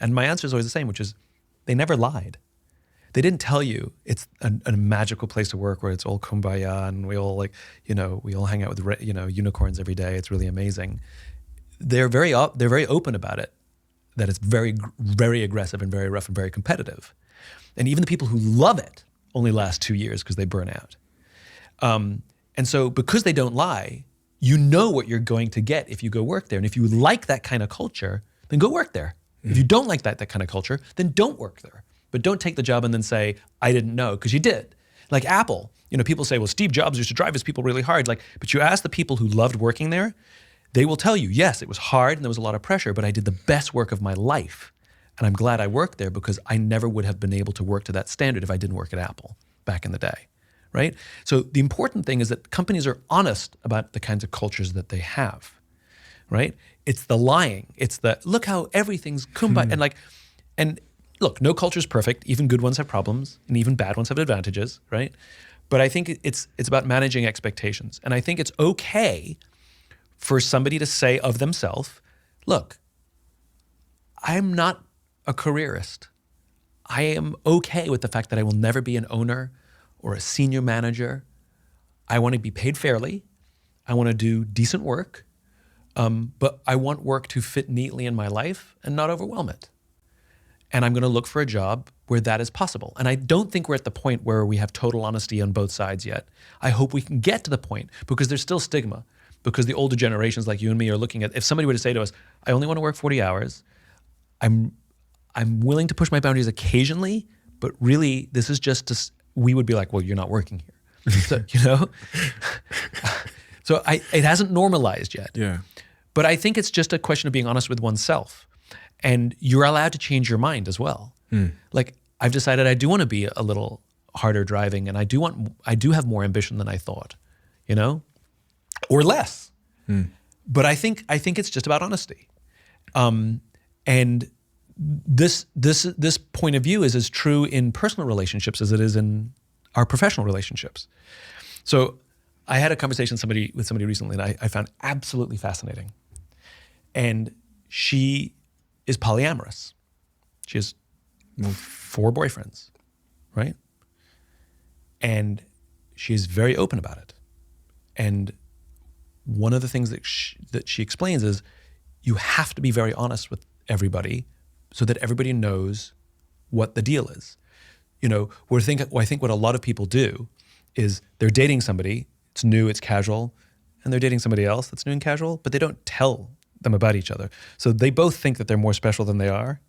And my answer is always the same, which is they never lied. They didn't tell you it's a magical place to work where it's all kumbaya and we all we all hang out with unicorns every day. It's really amazing. They're very open about it, that it's very, very aggressive and very rough and very competitive. And even the people who love it only last 2 years because they burn out. And so because they don't lie, you know what you're going to get if you go work there. And if you like that kind of culture, then go work there. If you don't like that kind of culture, then don't work there. But don't take the job and then say, I didn't know, because you did. Like Apple, people say, well, Steve Jobs used to drive his people really hard. But you ask the people who loved working there, they will tell you, yes, it was hard and there was a lot of pressure, but I did the best work of my life. And I'm glad I worked there because I never would have been able to work to that standard if I didn't work at Apple back in the day, right? So the important thing is that companies are honest about the kinds of cultures that they have, right? It's the lying. It's the, look how everything's kumbaya. And look, no culture is perfect. Even good ones have problems and even bad ones have advantages, right? But I think it's about managing expectations. And I think it's okay for somebody to say of themselves, look, I'm not a careerist. I am okay with the fact that I will never be an owner or a senior manager. I want to be paid fairly. I want to do decent work, but I want work to fit neatly in my life and not overwhelm it. And I'm going to look for a job where that is possible. And I don't think we're at the point where we have total honesty on both sides yet. I hope we can get to the point, because there's still stigma, because the older generations like you and me are looking at, if somebody were to say to us, I only want to work 40 hours, I'm willing to push my boundaries occasionally, but really this is just to, we would be like, well, you're not working here. So, so it hasn't normalized yet. Yeah. But I think it's just a question of being honest with oneself. And you're allowed to change your mind as well. Like, I've decided I do want to be a little harder driving, and I do have more ambition than I thought, or less. But I think it's just about honesty. And this point of view is as true in personal relationships as it is in our professional relationships. So I had a conversation with somebody recently that I found absolutely fascinating. And she is polyamorous. She has 4 boyfriends, right? And she is very open about it. And one of the things that she explains is you have to be very honest with everybody so that everybody knows what the deal is. I think what a lot of people do is they're dating somebody, it's new, it's casual, and they're dating somebody else that's new and casual, but they don't tell them about each other. So they both think that they're more special than they are,